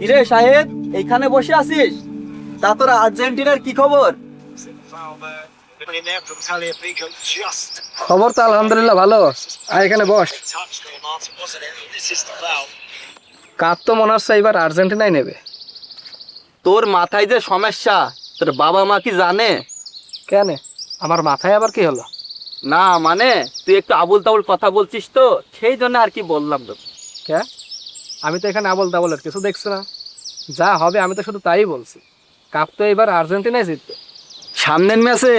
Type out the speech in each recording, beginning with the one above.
কিরে সাহেব, এইখানে বসে আছিস? তা তোর আর্জেন্টিনার কি খবর? খবর তো আলহামদুলিল্লাহ ভালো। আর এখানে বস। কাপ তো মনে হচ্ছে এবার আর্জেন্টিনাই নেবে। তোর মাথায় যে সমস্যা, তোর বাবা মা কি জানে? কেন, আমার মাথায় আবার কি হলো? না মানে তুই একটু আবুল তাবুল কথা বলছিস তো, সেই জন্য আর কি বললাম তো। কে? আমি তো এখানে আবল তাবলের কিছু দেখছি না। যা হবে আমি তো শুধু তাই বলছি। কাপ তো এবার আর্জেন্টিনাই জিতবে। সামনের ম্যাচে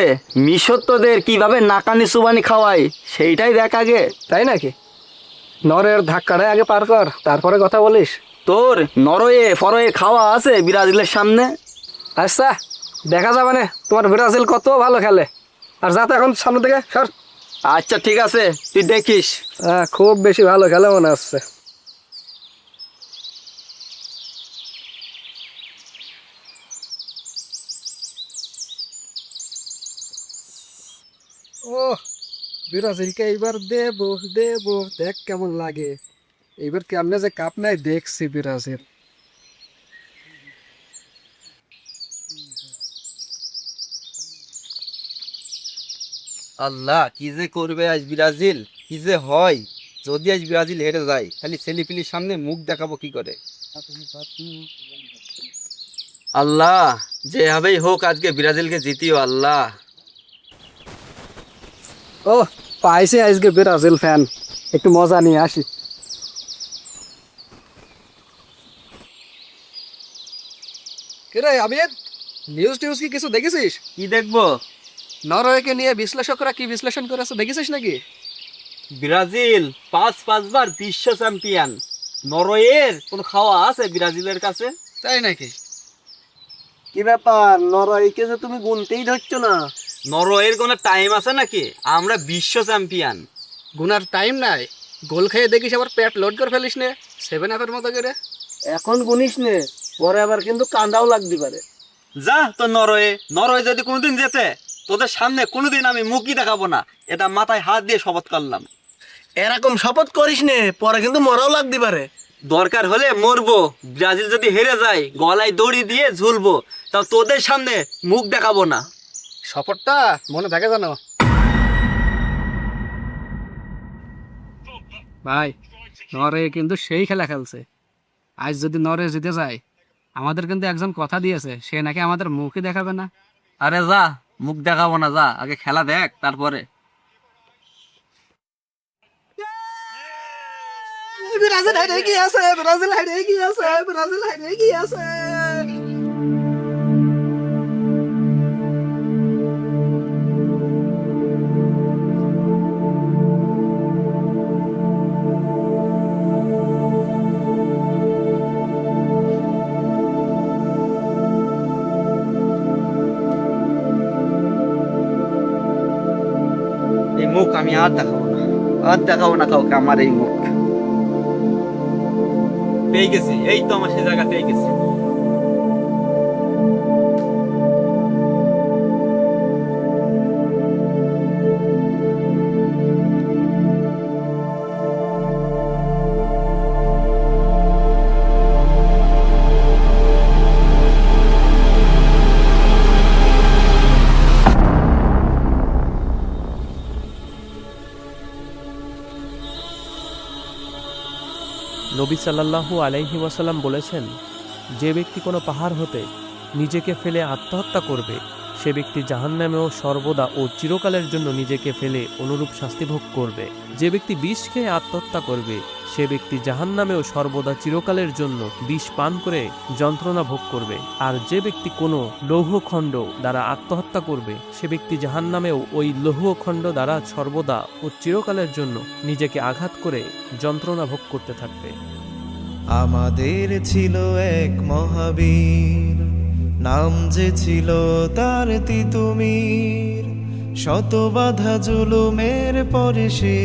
মিশর তোদের কিভাবে নাকানি চুবানি খাওয়াই সেইটাই দেখ আগে। তাই নাকি? নরের ধাক্কাটাই আগে পার কর, তারপরে কথা বলিস। তোর নরওয়ে ফরওয়ে খাওয়া আছে ব্রাজিলের সামনে? আচ্ছা, দেখা যাবে না তোমার ব্রাজিল কত ভালো খেলে। আর যা তো এখন সামনে থেকে সর। আচ্ছা ঠিক আছে, তুই দেখিস। খুব বেশি ভালো খেলে মনে হচ্ছে। ও, ব্রাজিলকে এইবার দেবো দেবো, দেখ কেমন লাগে। এইবার কেমনে যে কাপ নাই দেখছি ব্রাজিল। আল্লাহ, কি যে করবে আজ ব্রাজিল, কি যে হয়। যদি আজ ব্রাজিল হেরে যায় তাহলে ছেলেপিলির সামনে মুখ দেখাবো কি করে? আল্লাহ, যেভাবেই হোক আজকে ব্রাজিলকে জিতিও আল্লাহ। ও, পাইছে আজকে ব্রাজিল ফ্যান, একটু মজা নিয়ে আসি। কিরে আবির, নিউজ টিউজ কি কিছু দেখেছিস? কি দেখবো? নরওয়েকে নিয়ে বিশ্লেষকরা কি বিশ্লেষণ করেছে দেখেছিস নাকি? ব্রাজিল পাঁচবার বিশ্ব চ্যাম্পিয়ন। নরওয়ের কোনো খাওয়া আছে ব্রাজিলের কাছে? তাই নাকি? কি ব্যাপার, নরওয়েকে যে তুমি গুনতেই ধরছো না? নরওয়ের কোনো টাইম আছে নাকি? আমরা বিশ্ব চ্যাম্পিয়ন। গুনার টাইম নাই। গোল খেয়ে দেখিস আবার পেট লোড করে ফেলিস নে 7 আপের মতো করে। এখন গুনিস নে, পরে আবার কিন্তু কান্দাও লাগতে পারে। যা তো নরওয়ে, নরওয়ে যদি কোনোদিন যেতে, তোদের সামনে কোনোদিন আমি মুখই দেখাবো না, এটা মাথায় হাত দিয়ে শপথ করলাম। এরকম শপথ করিস নে, পরে কিন্তু মরাও লাগতে পারে। দরকার হলে মরবো, ব্রাজিল যদি হেরে যায় গলায় দড়ি দিয়ে ঝুলবো, তাও তোদের সামনে মুখ দেখাবো না। শপথটা মনে থাকে জানো ভাই? নরওয়ে কিন্তু সেই খেলা খেলছে। আজ যদি নরওয়ে জিতে যায়, আমাদের কিন্তু একজন কথা দিয়েছে, সে নাকি আমাদের মুখই দেখাবে না। আরে যা, মুখ দেখাবো না, যা আগে খেলা দেখ তারপরে। ব্রাজিল হারিয়ে গিয়েছে, ব্রাজিল হারিয়ে গিয়েছে, ব্রাজিল হারিয়ে গিয়েছে। এই মুখ আমি আর দেখাবো না, আর দেখাবো না কাউকে আমার এই মুখ। পেয়ে গেছি, এই তো আমার সে জায়গা পেয়ে গেছি। নবী সাল্লাল্লাহু আলাইহি ওয়াসাল্লাম বলেছেন, যে ব্যক্তি কোনো পাহাড় হতে নিজেকে ফেলে আত্মহত্যা করবে, সে ব্যক্তি জাহান্নামেও সর্বদা ও চিরকালের জন্য নিজেকে ফেলে অনুরূপ শাস্তি ভোগ করবে। যে ব্যক্তি বিষ খেয়ে আত্মহত্যা করবে, সে ব্যক্তি জাহান্নামেও সর্বদা চিরকালের জন্য বিষ পান করে যন্ত্রণা ভোগ করবে। আর যে ব্যক্তি কোনো লৌহখণ্ড দ্বারা আত্মহত্যা করবে, সে ব্যক্তি জাহান্নামেও ওই লৌহখণ্ড দ্বারা সর্বদা ও চিরকালের জন্য নিজেকে আঘাত করে যন্ত্রণা ভোগ করতে থাকবে। আমাদের ছিল এক মহাবীর, নাম যে ছিল তার তিতুমির। শত বাধা জুলুমের পরে সে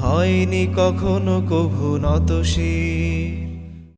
হয়নি কখনো কভু নত শির।